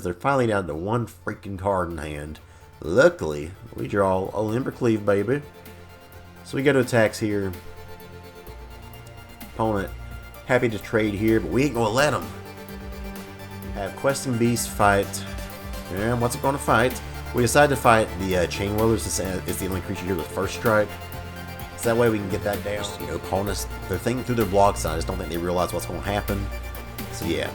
They're finally down to one freaking card in hand. Luckily, we draw a Embercleave, baby. So we go to attacks here. Opponent happy to trade here, but we ain't gonna let him. Have Questing Beast fight. And what's it gonna fight? We decide to fight the Chain Whirlers. It's the only creature here with first strike. So that way we can get that down. You know, opponents, they're thinking through their blocks. I just don't think they realize what's gonna happen. So yeah,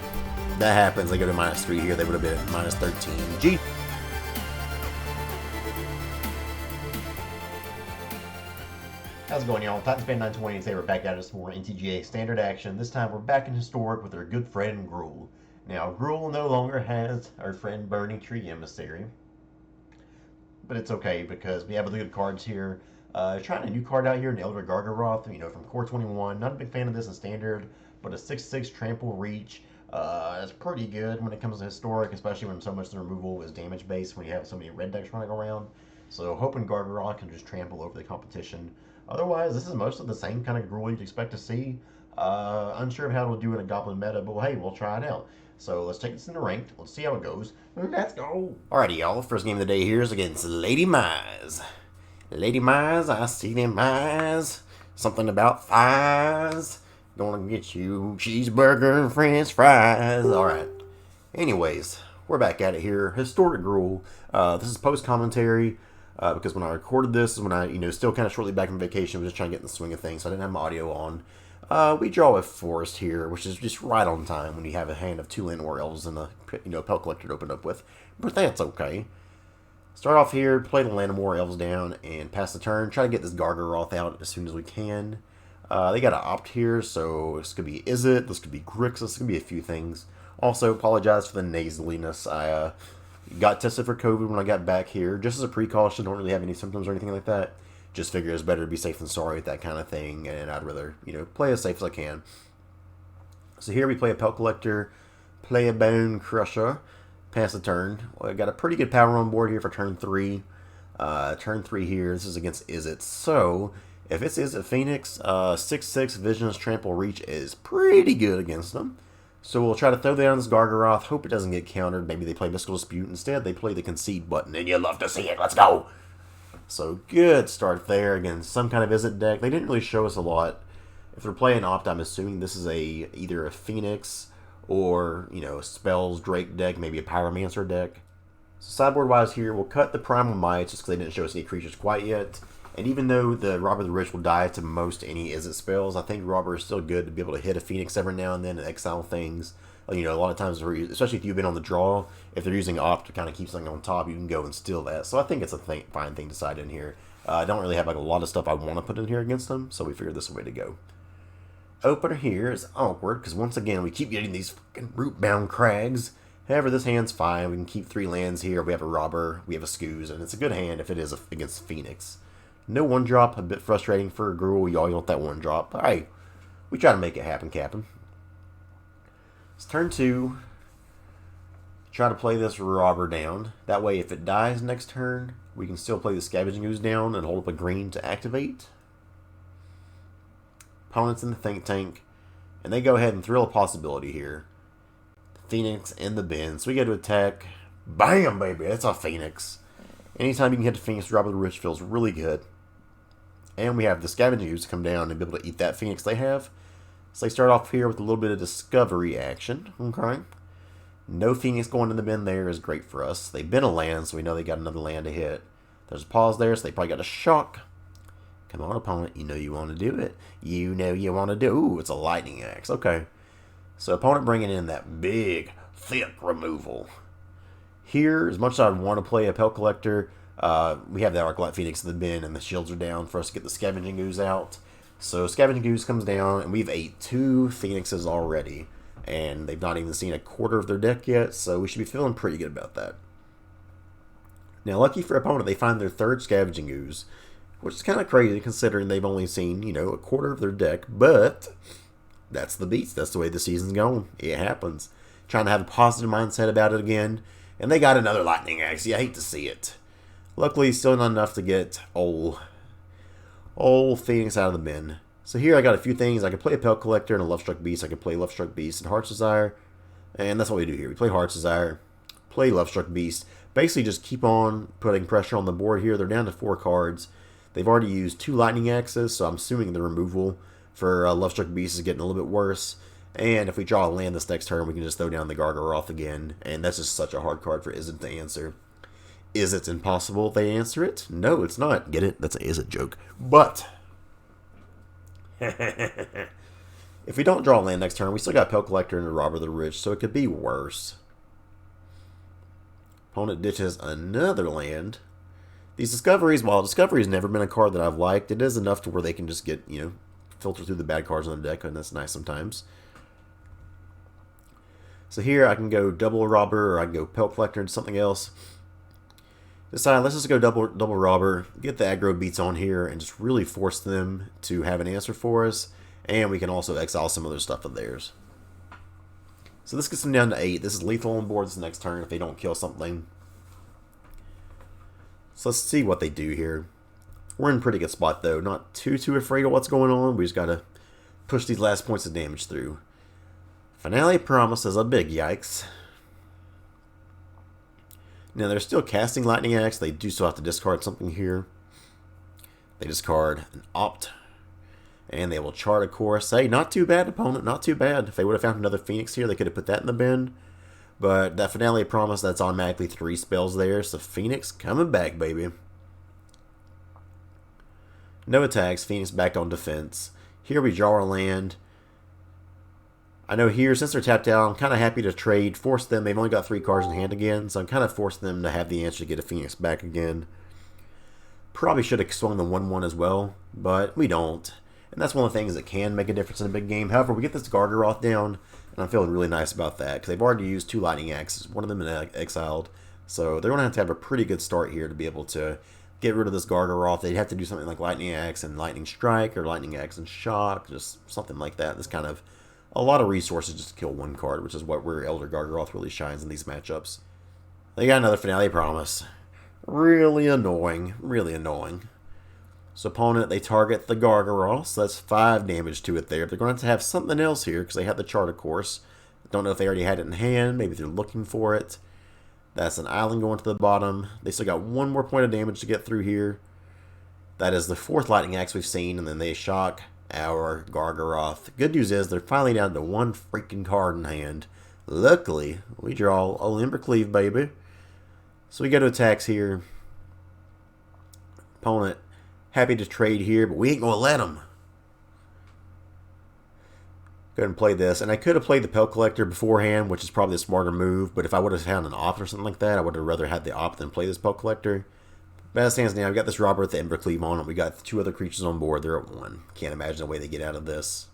that happens. They go to -3 here. They would have been at -13. G. How's it going, y'all? Titanspan 920 today. We're back at it some more MTGA standard action. This time we're back in Historic with our good friend Gruul. Now, Gruul no longer has our friend Burning Tree Emissary. But it's okay because we have other good cards here. Trying a new card out here in Elder Gargaroth, you know, from Core 21. Not a big fan of this in standard, but a 6/6 trample reach. That's pretty good when it comes to Historic, especially when so much of the removal is damage based when you have so many red decks running around. So hoping Gargaroth can just trample over the competition. Otherwise, this is mostly the same kind of Gruul you'd expect to see. Unsure of how it'll do in a Goblin meta, but hey, we'll try it out. So let's take this into ranked. Let's see how it goes. Let's go. Alrighty, y'all. First game of the day here is against Lady Mize. Lady Mize, I see them eyes. Something about thighs. Gonna get you cheeseburger and french fries. Alright. Anyways, we're back at it here. Historic Gruul. This is post-commentary. Because when I recorded this is when I, still kind of shortly back from vacation, I was just trying to get in the swing of things, so I didn't have my audio on. We draw a forest here, which is just right on time when you have a hand of 2 Llanowar Elves and a, Pelt Collector to open up with. But that's okay. Start off here, play the Llanowar Elves down, and pass the turn. Try to get this Gargaroth out as soon as we can. They got to opt here, so this could be Izzet, this could be Grixis, this could be a few things. Also, apologize for the nasaliness. I got tested for COVID when I got back here. Just as a precaution, don't really have any symptoms or anything like that. Just figure it's better to be safe than sorry with that kind of thing, and I'd rather, play as safe as I can. So here we play a Pelt Collector, play a Bonecrusher, pass the turn. Well, I got a pretty good power on board here for turn 3. Turn 3 here, this is against Izzet. So, if it's Izzet Phoenix, 6/6 Visionless Trample Reach is pretty good against them. So we'll try to throw down this Gargaroth, hope it doesn't get countered. Maybe they play Mystical Dispute. Instead, they play the Concede button, and you love to see it. Let's go! So good start there against some kind of Izzet deck. They didn't really show us a lot. If they're playing Opt, I'm assuming this is either a Phoenix or, a Spells Drake deck, maybe a Pyromancer deck. So sideboard-wise here, we'll cut the Primal Might just because they didn't show us any creatures quite yet. And even though the Robber the Rich will die to most any Izzet spells, I think Robber is still good to be able to hit a Phoenix every now and then and exile things. A lot of times, especially if you've been on the draw, if they're using Opt to kind of keep something on top, you can go and steal that. So I think it's a fine thing to side in here. I don't really have a lot of stuff I want to put in here against them, so we figured this is the way to go. Opener here is awkward, because once again, we keep getting these fucking Rootbound Crags. However, this hand's fine. We can keep 3 lands here. We have a Robber, we have a Scooz, and it's a good hand if it is against Phoenix. No 1-drop, a bit frustrating for Gruul. Y'all want that 1-drop. Alright, we try to make it happen, Captain. It's turn 2. Try to play this Robber down. That way, if it dies next turn, we can still play the Scavenging Ooze down and hold up a green to activate. Opponent's in the Think Tank, and they go ahead and thrill a possibility here. Phoenix in the bin, so we go to attack. Bam, baby, that's a Phoenix. Anytime you can hit the Phoenix, Robber the Rich feels really good. And we have the Scavenging Ooze to come down and be able to eat that Phoenix they have. So they start off here with a little bit of discovery action. Okay. No Phoenix going in the bin there is great for us. They bin a land, so we know they got another land to hit. There's a pause there, so they probably got a shock. Come on, opponent. You know you want to do it. You know you want to do. Ooh, it's a Lightning Axe. Okay. So opponent bringing in that big, thick removal. Here, as much as I want to play a Pelt Collector, we have that Arclight Phoenix in the bin, and the shields are down for us to get the Scavenging Ooze out. So Scavenging Ooze comes down, and we've ate 2 Phoenixes already, and they've not even seen a quarter of their deck yet, so we should be feeling pretty good about that. Now, lucky for opponent, they find their 3rd Scavenging Ooze, which is kind of crazy considering they've only seen, a quarter of their deck, but that's the beast. That's the way the season's going. It happens. Trying to have a positive mindset about it again. And they got another Lightning Axe. Yeah, I hate to see it. Luckily, still not enough to get old Phoenix out of the bin. So here I got a few things. I can play a Pelt Collector and a Lovestruck Beast. I can play Lovestruck Beast and Heart's Desire. And that's what we do here. We play Heart's Desire. play Lovestruck Beast. Basically just keep on putting pressure on the board here. They're down to 4 cards. They've already used 2 Lightning Axes, so I'm assuming the removal for Lovestruck Beast is getting a little bit worse. And if we draw a land this next turn, we can just throw down the Gargaroth again. And that's just such a hard card for Izzet to answer. Is it impossible they answer it? No, it's not. Get it? That's an Izzet joke. But if we don't draw a land next turn, we still got Pelt Collector and the Robber of the Rich, so it could be worse. Opponent ditches another land. These Discoveries, while Discovery's never been a card that I've liked, it is enough to where they can just get, filter through the bad cards on the deck, and that's nice sometimes. So here I can go double Robber, or I can go Pelt Collector and something else. Decide, let's just go double Robber, get the aggro beats on here, and just really force them to have an answer for us. And we can also exile some other stuff of theirs. So this gets them down to 8. This is lethal on board this next turn if they don't kill something. So let's see what they do here. We're in a pretty good spot though. Not too afraid of what's going on. We just got to push these last points of damage through. Finale Promise is a big yikes. Now they're still casting Lightning Axe. They do still have to discard something here. They discard an Opt. And they will chart a course. Hey, not too bad, opponent. Not too bad. If they would have found another Phoenix here, they could have put that in the bin. But that Finale Promise, that's automatically 3 spells there. So Phoenix coming back, baby. No attacks. Phoenix back on defense. Here we draw our land. I know here, since they're tapped out, I'm kind of happy to trade. Force them. They've only got 3 cards in hand again. So I'm kind of forcing them to have the answer to get a Phoenix back again. Probably should have swung the 1/1 as well. But we don't. And that's one of the things that can make a difference in a big game. However, we get this Gargaroth down, and I'm feeling really nice about that, because they've already used 2 Lightning Axes. One of them is exiled. So they're going to have a pretty good start here to be able to get rid of this Gargaroth. They'd have to do something like Lightning Axe and Lightning Strike, or Lightning Axe and Shock, just something like that. That's kind of a lot of resources just to kill 1 card, which is where Elder Gargaroth really shines in these matchups. They got another Finale Promise. Really annoying. Really annoying. So opponent, they target the Gargaroth, so that's 5 damage to it there. They're going to have something else here, because they have the chart, of course. Don't know if they already had it in hand. Maybe they're looking for it. That's an island going to the bottom. They still got 1 more point of damage to get through here. That is the 4th Lightning Axe we've seen, and then they shock our Gargaroth. Good news is, they're finally down to 1 freaking card in hand. Luckily, we draw a Embercleave, baby. So we go to attacks here. Opponent, happy to trade here, but we ain't going to let them. Go ahead and play this. And I could have played the Pelt Collector beforehand, which is probably a smarter move. But if I would have found an Opt or something like that, I would have rather had the Opt than play this Pelt Collector. But as it stands now, we got this Robber with the Embercleave on it. We got 2 other creatures on board. They're at 1. Can't imagine the way they get out of this.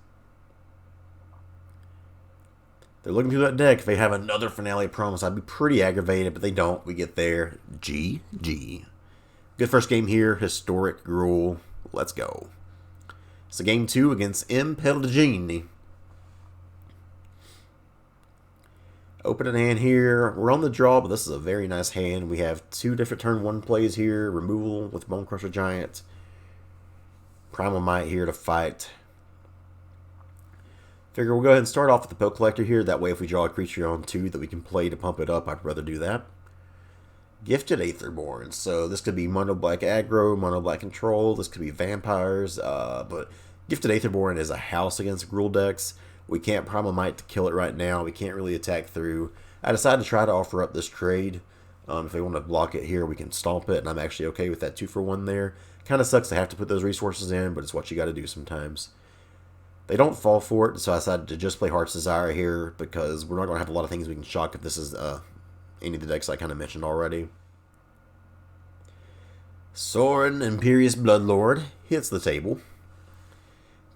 They're looking through that deck. If they have another Finale Promise, I'd be pretty aggravated. But they don't. We get there. GG. Good first game here. Historic Gruul. Let's go. So game 2 against MTGA. Open in hand here. We're on the draw, but this is a very nice hand. We have 2 different turn 1 plays here. Removal with Bonecrusher Giant. Primal Might here to fight. Figure we'll go ahead and start off with the Pelt Collector here. That way if we draw a creature on 2 that we can play to pump it up, I'd rather do that. Gifted Aetherborn. So this could be Mono Black Aggro, Mono Black Control. This could be Vampires. But Gifted Aetherborn is a house against Gruul decks. We can't Primal Might to kill it right now. We can't really attack through. I decided to try to offer up this trade. If they want to block it here, we can stomp it. And I'm actually okay with that 2-for-1 there. Kind of sucks to have to put those resources in, but it's what you got to do sometimes. They don't fall for it, so I decided to just play Heart's Desire here, because we're not going to have a lot of things we can shock if this is any of the decks I kind of mentioned already. Sorin, Imperious Bloodlord, hits the table.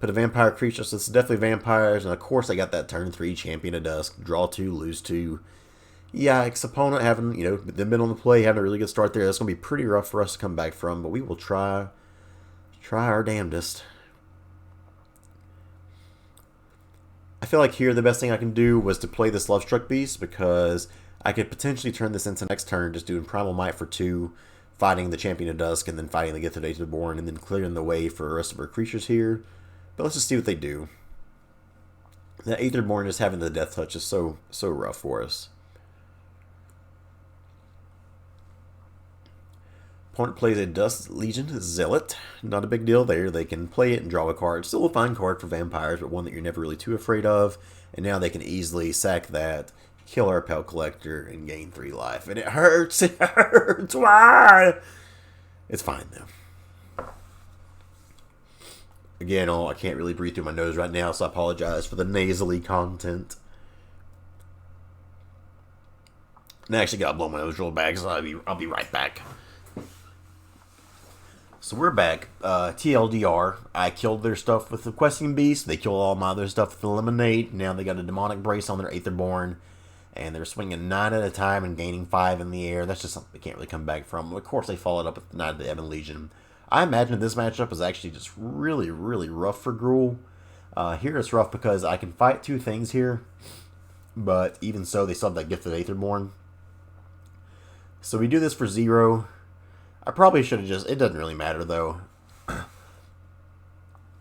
Put a vampire creature, so it's definitely vampires, and of course I got that turn 3 Champion of Dusk. Draw 2, lose 2. Yikes, opponent having, they've been on the play, having a really good start there. That's going to be pretty rough for us to come back from, but we will try our damnedest. I feel like here the best thing I can do was to play this Lovestruck Beast, because I could potentially turn this into next turn, just doing Primal Might for 2, fighting the Champion of Dusk, and then fighting the Gifted Aetherborn, and then clearing the way for the rest of our creatures here. But let's just see what they do. That Aetherborn just having the Death Touch is so rough for us. Opponent plays a Dust Legion Zealot. Not a big deal there. They can play it and draw a card. Still a fine card for vampires, but one that you're never really too afraid of. And now they can easily sack that, kill our Pelt Collector, and gain 3 life. And it hurts. It hurts. Why? It's fine, though. Again, I can't really breathe through my nose right now, so I apologize for the nasally content. And I actually got to blow my nose real bad, so I'll be right back. So we're back. TLDR, I killed their stuff with the Questing Beast. They killed all my other stuff with the Eliminate. Now they got a Demonic Brace on their Aetherborn. And they're swinging 9 at a time and gaining 5 in the air. That's just something they can't really come back from. Of course, they followed up with the Knight of the Ebon Legion. I imagine this matchup is actually just really, really rough for Gruul. Here it's rough because I can fight 2 things here. But even so, they still have that Gifted Aetherborn. So we do this for 0. I probably should have just... It doesn't really matter, though. And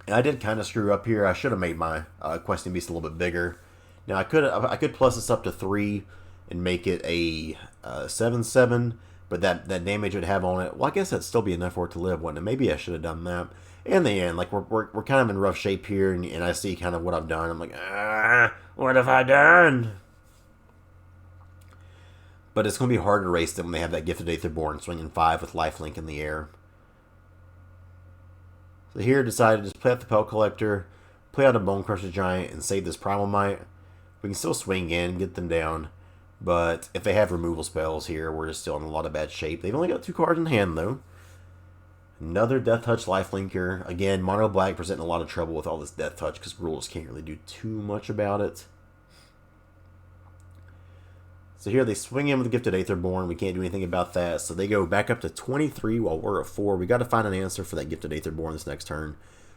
I did kind of screw up here. I should have made my Questing Beast a little bit bigger. Now, I could plus this up to 3 and make it a 7/7, but that damage it would have on it... Well, I guess that'd still be enough for it to live, wouldn't it? Maybe I should have done that. In the end, like, we're kind of in rough shape here, and I see kind of what I've done. I'm like, what have I done? But it's going to be hard to race them when they have that Gifted Aetherborn swinging 5 with lifelink in the air. So here, decided to just play out the Pelt Collector, play out a Bonecrusher Giant, and save this Primal Might. We can still swing in, get them down. But if they have removal spells here, we're just still in a lot of bad shape. They've only got 2 cards in hand, though. Another Death Touch Lifelinker. Again, Mono Black presenting a lot of trouble with all this Death Touch because Gruul just can't really do too much about it. So here they swing in with the Gifted Aetherborn. We can't do anything about that. So they go back up to 23 while we're at 4. We got to find an answer for that Gifted Aetherborn this next turn.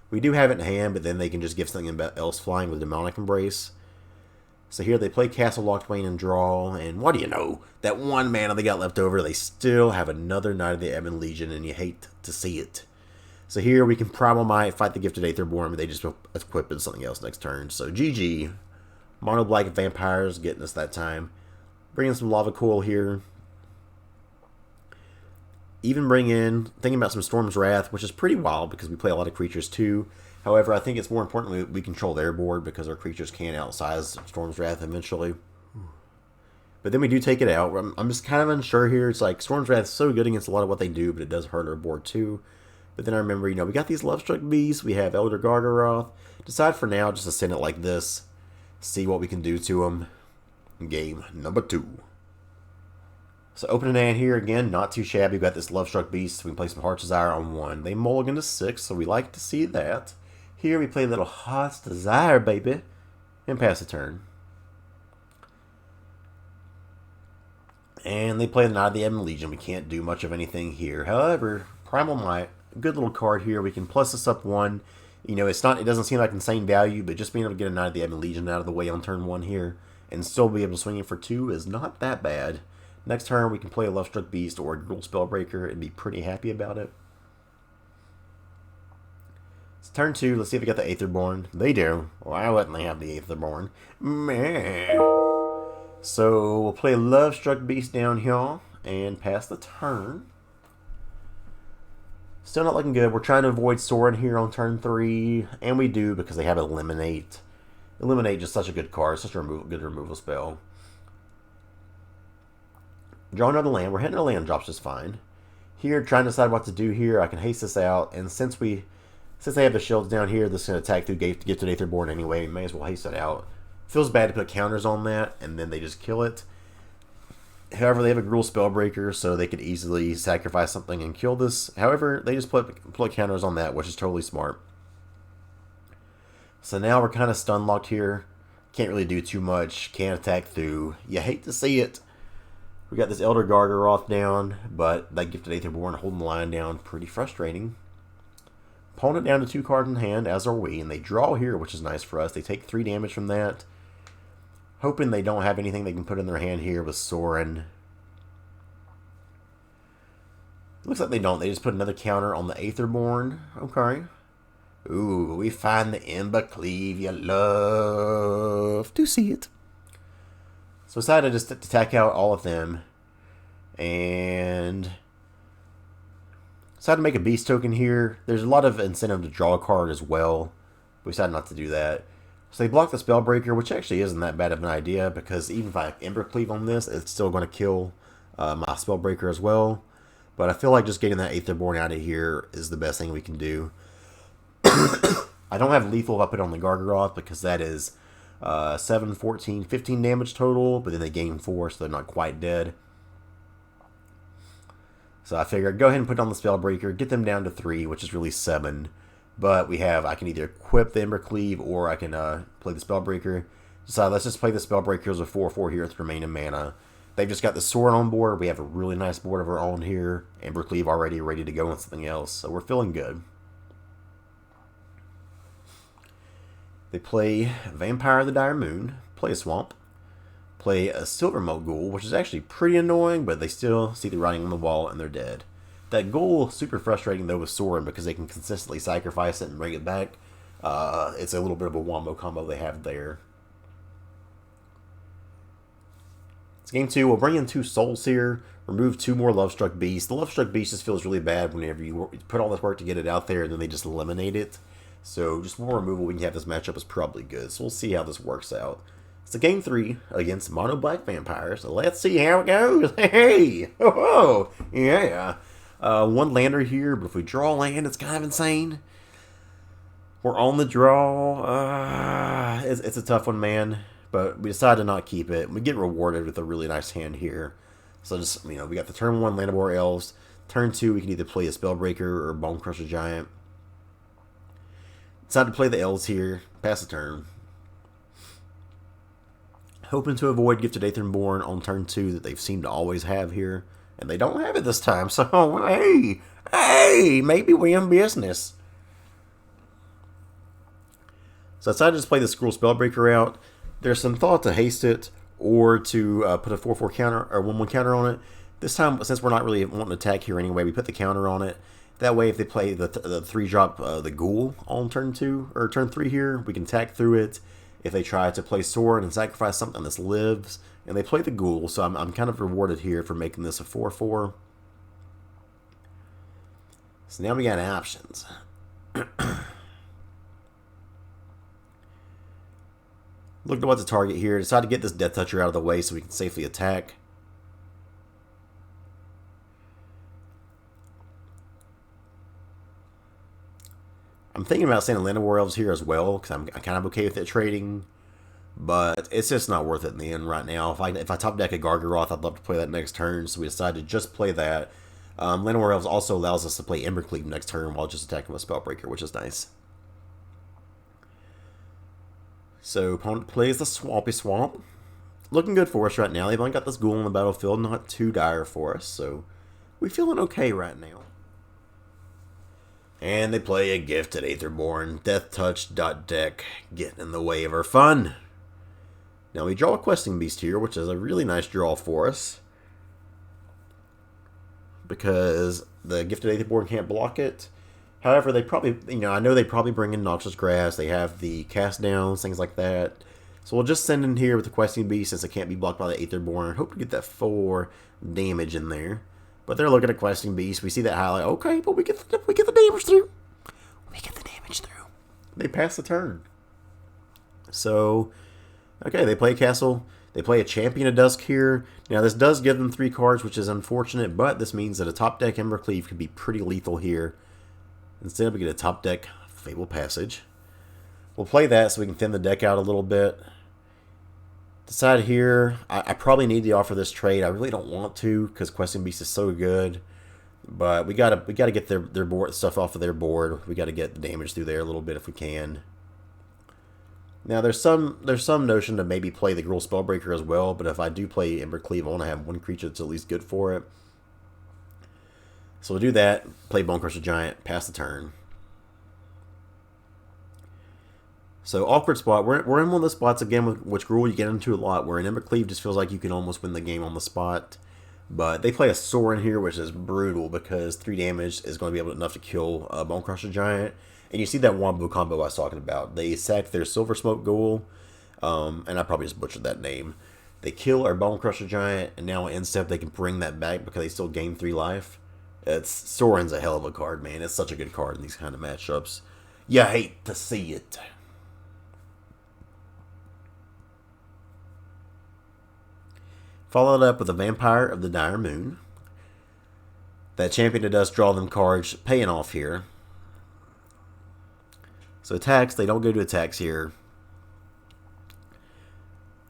We do have it in hand, but then they can just give something else flying with Demonic Embrace. So here they play Castle Lochbane and draw. And what do you know? That 1 mana they got left over, they still have another Knight of the Ebon Legion, and you hate to see it. So here we can Primal Might, fight the Gifted Aetherborn, but they just equip it to something else next turn. So GG. Mono Black Vampires getting us that time. Bring in some Lava Coil here. Even bring in, thinking about some Storm's Wrath, which is pretty wild because we play a lot of creatures too. However, I think it's more important we control their board because our creatures can outsize Storm's Wrath eventually. But then we do take it out. I'm just kind of unsure here. It's like Storm's Wrath is so good against a lot of what they do, but it does hurt our board too. But then I remember, we got these Lovestruck Beasts. We have Elder Gargaroth. Decide for now just to send it like this. See what we can do to them. Game number 2. So opening hand here again, not too shabby. We've got this Lovestruck Beast. We can play some Heart's Desire on 1. They mulligan to 6, so we like to see that. Here we play a little Heart's Desire, baby, and pass the turn. And they play the Knight of the Ebon Legion. We can't do much of anything here. However, Primal Might, a good little card here. We can plus this up 1. It doesn't seem like insane value, but just being able to get a Knight of the Ebon Legion out of the way on turn 1 here and still be able to swing it for 2 is not that bad. Next turn, we can play a Lovestruck Beast or a Gruul Spellbreaker and be pretty happy about it. It's turn 2. Let's see if we got the Aetherborn. They do. Why wouldn't they have the Aetherborn? Meh. So we'll play Lovestruck Beast down here and pass the turn. Still not looking good. We're trying to avoid Sorin here on turn 3, and we do because they have Eliminate. Eliminate, just such a good card, such a good removal spell. Draw another land. We're hitting our land drops just fine. Here, trying to decide what to do here. I can haste this out, and since they have the shields down here, this is going to attack through Gifted Aetherborn anyway. May as well haste it out. Feels bad to put counters on that, and then they just kill it. However, they have a Gruul Spellbreaker, so they could easily sacrifice something and kill this. However, they just put counters on that, which is totally smart. So now we're kind of stun locked here. Can't really do too much. Can't attack through. You hate to see it. We got this Elder Gargaroth down, but that Gifted Aetherborn holding the line down. Pretty frustrating. Opponent down to 2 cards in hand, as are we. And they draw here, which is nice for us. They take 3 damage from that. Hoping they don't have anything they can put in their hand here with Sorin. Looks like they don't. They just put another counter on the Aetherborn. Okay. Ooh, we find the Embercleave. You love to see it. So I decided just to attack out all of them. And Decided to make a beast token here. There's a lot of incentive to draw a card as well. We decided not to do that. So they blocked the Spellbreaker, which actually isn't that bad of an idea, because even if I Embercleave on this, it's still going to kill my Spellbreaker as well. But I feel like just getting that Aetherborn out of here is the best thing we can do. I don't have lethal if I put it on the Gargaroth, because that is 7, 14, 15 damage total, but then they gain 4, so they're not quite dead. So I figured go ahead and put on the Spellbreaker, get them down to 3, which is really 7. But I can either equip the Embercleave or I can play the Spellbreaker. So let's just play the Spellbreaker as a 4/4 here with remaining mana. They've just got the sword on board. We have a really nice board of our own here. Embercleave already ready to go on something else, so we're feeling good. They play Vampire of the Dire Moon, play a Swamp, play a Silvermote Ghoul, which is actually pretty annoying, but they still see the writing on the wall and they're dead. That Ghoul, super frustrating though with Sorin because they can consistently sacrifice it and bring it back. It's a little bit of a wombo combo they have there. It's game 2. We'll bring in 2 souls here, remove 2 more Lovestruck Beasts. The Lovestruck Beast just feels really bad whenever you put all this work to get it out there and then they just eliminate it. So just more removal we can have this matchup is probably good. So we'll see how this works out. It's a game 3 against Mono Black Vampires. So let's see how it goes. Hey! Oh, yeah. 1 lander here, but if we draw land, it's kind of insane. We're on the draw. It's a tough one, man. But we decided to not keep it. We get rewarded with a really nice hand here. So just, we got the turn 1 Llanowar Elves. Turn 2, we can either play a Spellbreaker or Bonecrusher Giant. Decided to play the Elves here. Pass the turn. Hoping to avoid Gifted Aetherborn on turn 2 that they seem to always have here. And they don't have it this time, so hey, maybe we in business. So I decided to just play this Gruul Spellbreaker out. There's some thought to haste it or to put a 4/4 counter or 1/1 counter on it. This time, since we're not really wanting to attack here anyway, we put the counter on it. That way, if they play the 3-drop the Ghoul on turn 2 or turn 3 here, we can attack through it. If they try to play Sword and sacrifice something that lives, and they play the Ghoul, so I'm kind of rewarded here for making this a 4/4. So now we got options. Looked at what's the target here. Decided to get this Death Toucher out of the way so we can safely attack. I'm thinking about saying Llanowar Elves here as well, because I'm kind of okay with it trading. But it's just not worth it in the end right now. If I top deck a Gargaroth, I'd love to play that next turn, so we decided to just play that. Llanowar Elves also allows us to play Embercleave next turn while just attacking with Spellbreaker, which is nice. So opponent plays the Swampy Swamp. Looking good for us right now. They've only got this Ghoul on the battlefield, not too dire for us, so we're feeling okay right now. And they play a Gifted Aetherborn. Death Touch deck getting in the way of our fun. Now we draw a Questing Beast here, which is a really nice draw for us. Because the Gifted Aetherborn can't block it. However, they probably, I know they probably bring in Noxious Grass. They have the Cast Downs, things like that. So we'll just send in here with the Questing Beast since it can't be blocked by the Aetherborn. Hope to get that 4 damage in there. But they're looking at Questing Beast. We see that highlight. Okay, but we get the damage through. We get the damage through. They pass the turn. So, okay, they play a Castle. They play a Champion of Dusk here. Now, this does give them 3 cards, which is unfortunate, but this means that a top deck Embercleave could be pretty lethal here. Instead, we get a top deck Fable Passage. We'll play that so we can thin the deck out a little bit. Decide here, I probably need to offer this trade. I really don't want to because Questing Beast is so good. But we gotta get their board stuff off of their board. We gotta get the damage through there a little bit if we can. Now there's some notion to maybe play the Gruul Spellbreaker as well, but if I do play Embercleave, I want to have 1 creature that's at least good for it. So we'll do that, play Bonecrusher Giant, pass the turn. So awkward spot. We're in one of the spots again with which Gruul you get into a lot, where an Embercleave just feels like you can almost win the game on the spot. But they play a Sorin here, which is brutal because 3 damage is going to be enough to kill Bonecrusher Giant. And you see that wombo combo I was talking about. They sack their Silver Smoke Ghoul, and I probably just butchered that name. They kill our Bonecrusher Giant, and now in step they can bring that back because they still gain 3 life. Soren's a hell of a card, man. It's such a good card in these kind of matchups. You hate to see it. Followed up with a Vampire of the Dire Moon. That champion that does draw them cards, paying off here. So attacks, they don't go to attacks here.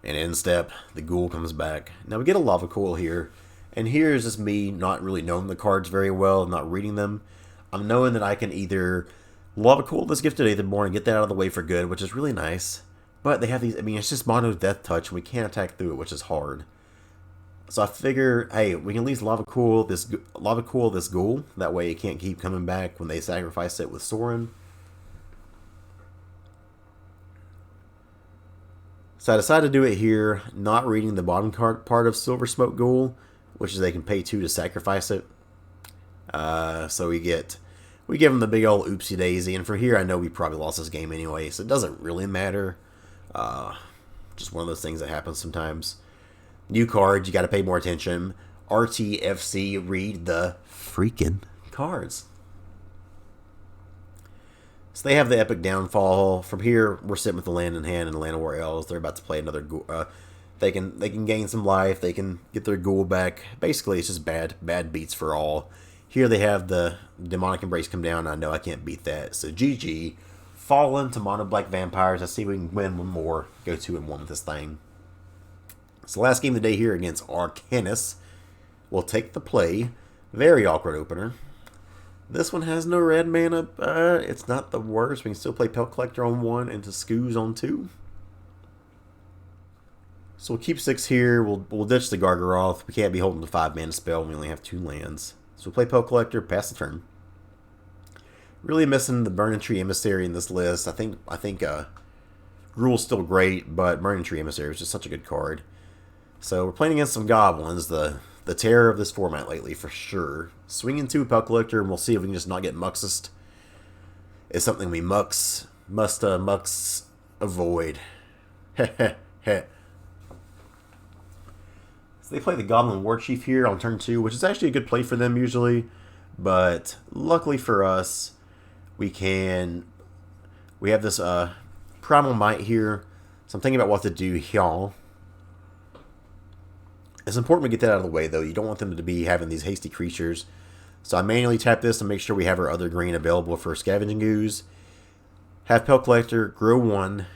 And end step, the Gruul comes back. Now we get a Lava Coil here. And here is just me not really knowing the cards very well, not reading them. I'm knowing that I can either Lava Coil this Gifted Aetherborn and get that out of the way for good, which is really nice. But they have these, I mean, it's just mono Death Touch, and we can't attack through it, which is hard. So I figure, hey, we can at least Lava Coil this Gruul. That way it can't keep coming back when they sacrifice it with Soren. So I decided to do it here, not reading the bottom part of Silver Smoke Gruul, which is they can pay 2 to sacrifice it. So we give them the big old oopsie daisy, and for here I know we probably lost this game anyway, so it doesn't really matter. Just one of those things that happens sometimes. New cards, you got to pay more attention. RTFC, read the freaking cards. So they have the Epic Downfall. From here, we're sitting with the land in hand and Llanowar Elves. They're about to play another. They can gain some life. They can get their Gruul back. Basically, it's just bad beats for all. Here they have the Demonic Embrace come down. I know I can't beat that. So GG. Fallen to Mono Black Vampires. I see if we can win one more. Go 2-1 with this thing. So last game of the day here against Arcanus. We'll take the play. Very awkward opener. This one has no red mana. It's not the worst. We can still play Pelt Collector on 1 and Skoos on 2. So we'll keep 6 here. We'll ditch the Gargaroth. We can't be holding the 5 mana spell. We only have 2 lands. So we'll play Pelt Collector, pass the turn. Really missing the Burning Tree Emissary in this list. I think Gruul's still great, but Burning Tree Emissary is just such a good card. So we're playing against some Goblins, the terror of this format lately for sure. Swinging 2 Pelt Collector, and we'll see if we can just not get Muxed. It's something we must avoid. Heh. So they play the Goblin War Chief here on turn 2, which is actually a good play for them usually. But luckily for us, we have this Primal Might here. So I'm thinking about what to do here. It's important to get that out of the way, though. You don't want them to be having these hasty creatures. So I manually tap this to make sure we have our other green available for Scavenging Ooze. Have Pelt Collector, grow 1,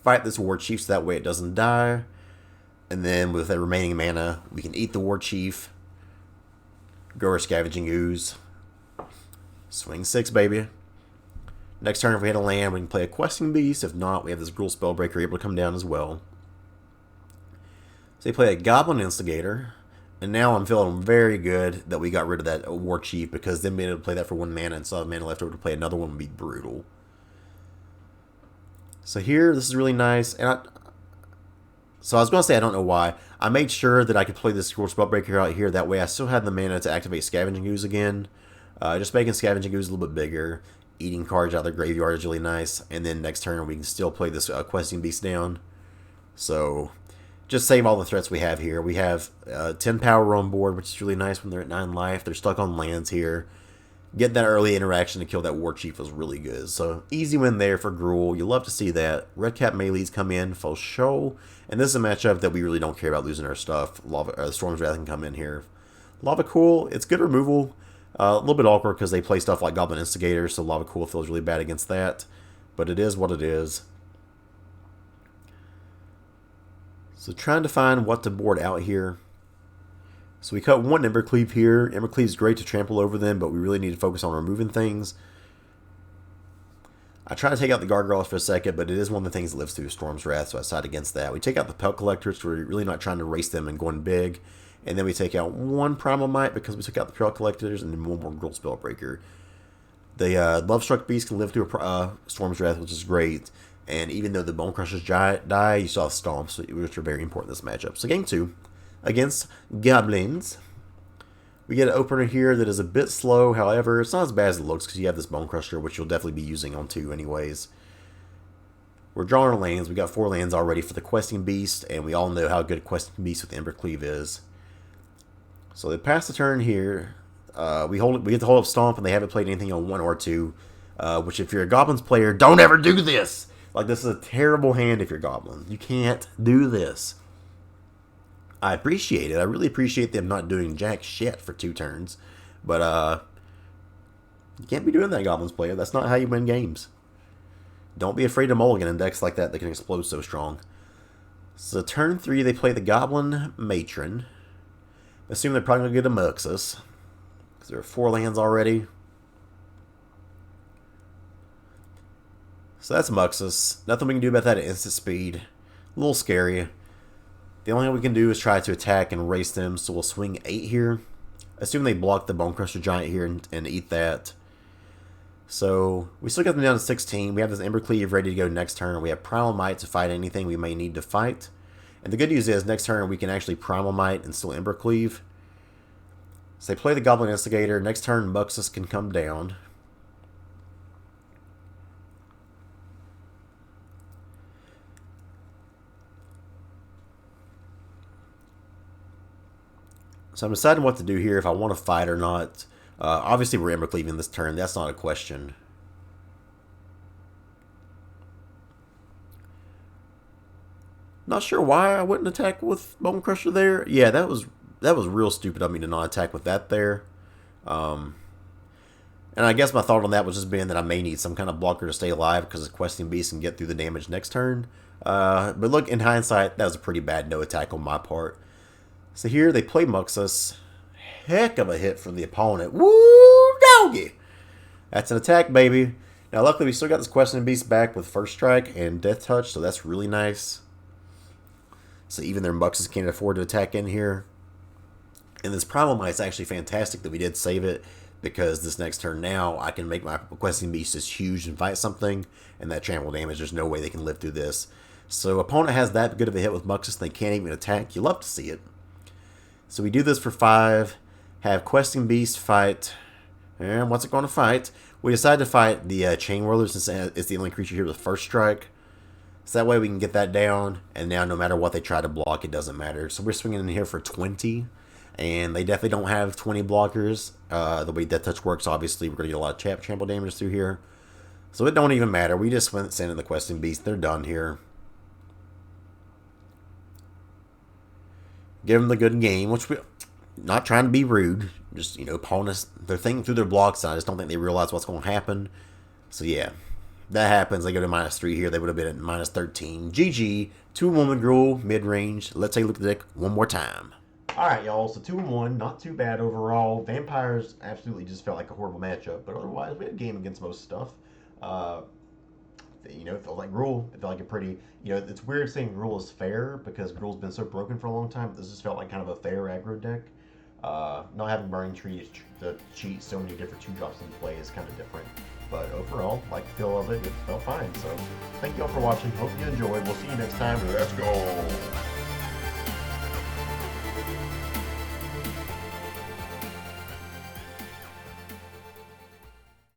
fight this War Chief so that way it doesn't die. And then with the remaining mana, we can eat the War Chief, grow our Scavenging Ooze, swing 6, baby. Next turn, if we hit a land, we can play a Questing Beast. If not, we have this Gruul Spellbreaker able to come down as well. So they play a Goblin Instigator, and now I'm feeling very good that we got rid of that War Chief, because then being able to play that for 1 mana and still have mana left over to play another one would be brutal. So here, this is really nice, and so I was going to say I don't know why. I made sure that I could play this Gruul Spellbreaker out here, that way I still had the mana to activate Scavenging Ooze again. Just making Scavenging Ooze a little bit bigger, eating cards out of the graveyard is really nice, and then next turn we can still play this Questing Beast down. So just save all the threats we have here. We have 10 power on board, which is really nice when they're at 9 life. They're stuck on lands here. Getting that early interaction to kill that War Chief was really good. So easy win there for Gruul. You love to see that. Red Cap melees come in, full show. And this is a matchup that we really don't care about losing our stuff. Storm's Wrath can come in here. Lava Cool, it's good removal. A little bit awkward because they play stuff like Goblin Instigator, so Lava Cool feels really bad against that. But it is what it is. So trying to find what to board out here. So we cut 1 Embercleave here. Embercleave is great to trample over them, but we really need to focus on removing things. I try to take out the Gargoyles for a second, but it is one of the things that lives through Storm's Wrath, so I side against that. We take out the Pelt Collectors, so we're really not trying to race them and going big. And then we take out 1 Primal Might because we took out the Pelt Collectors, and then 1 more Gruul Spellbreaker. The Lovestruck Beast can live through Storm's Wrath, which is great. And even though the Bonecrusher Giant die, you saw Stomps, which are very important in this matchup. So game 2 against Goblins. We get an opener here that is a bit slow. However, it's not as bad as it looks because you have this Bonecrusher, which you'll definitely be using on 2 anyways. We're drawing our lands. We got 4 lands already for the Questing Beast, and we all know how good Questing Beast with Embercleave is. So they pass the turn here. We get to hold up Stomp, and they haven't played anything on 1 or 2. Which, if you're a Goblins player, don't ever do this. Like, this is a terrible hand if you're Goblin. You can't do this. I appreciate it. I really appreciate them not doing jack shit for 2 turns. But, you can't be doing that, Goblins player. That's not how you win games. Don't be afraid to mulligan in decks like that that can explode so strong. So, turn 3, they play the Goblin Matron. Assume they're probably going to get a Muxus, because there are 4 lands already. So that's Muxus. Nothing we can do about that at instant speed. A little scary. The only thing we can do is try to attack and race them, so we'll swing 8 here. Assume they block the Bonecrusher Giant here and eat that. So we still got them down to 16. We have this Embercleave ready to go next turn. We have Primal Might to fight anything we may need to fight. And the good news is, next turn we can actually Primal Might and still Embercleave. So they play the Goblin Instigator. Next turn, Muxus can come down. So I'm deciding what to do here, if I want to fight or not. Obviously, we're Embercleaving this turn. That's not a question. Not sure why I wouldn't attack with Bonecrusher there. Yeah, that was real stupid of me to not attack with that there. And I guess my thought on that was just being that I may need some kind of blocker to stay alive because the Questing Beast can get through the damage next turn. But look, in hindsight, that was a pretty bad no attack on my part. So here they play Muxus. Heck of a hit from the opponent. Woo, doggy! That's an attack, baby. Now, luckily, we still got this Questing Beast back with First Strike and Death Touch, so that's really nice. So even their Muxus can't afford to attack in here. And this Primal Might's actually fantastic that we did save it, because this next turn now, I can make my Questing Beast as huge and fight something, and that trample damage, there's no way they can live through this. So opponent has that good of a hit with Muxus, they can't even attack. You love to see it. So we do this for 5, have Questing Beast fight, and what's it going to fight? We decide to fight the Chain Whirler since it's the only creature here with First Strike. So that way we can get that down, and now no matter what they try to block, it doesn't matter. So we're swinging in here for 20, and they definitely don't have 20 blockers. The way Death Touch works, obviously, we're going to get a lot of trample damage through here. So it don't even matter. We just went sending the Questing Beast. They're done here. Give them the good game, which we not trying to be rude. Just, you know, opponents, they're thinking through their blocks, and I just don't think they realize what's going to happen. So, yeah, that happens. They go to -3 here. They would have been at -13. GG, 2-woman Gruul, mid-range. Let's take a look at the deck one more time. All right, y'all. So 2-1, not too bad overall. Vampires absolutely just felt like a horrible matchup, but otherwise, we had a game against most stuff. You know, it felt like Gruul. It felt like a pretty, you know, it's weird saying Gruul is fair because Gruul's been so broken for a long time. But this just felt like kind of a fair aggro deck. Not having Burning Tree to cheat so many different 2-drops in play is kind of different. But overall, like the feel of it, it felt fine. So thank you all for watching. Hope you enjoyed. We'll see you next time. Let's go.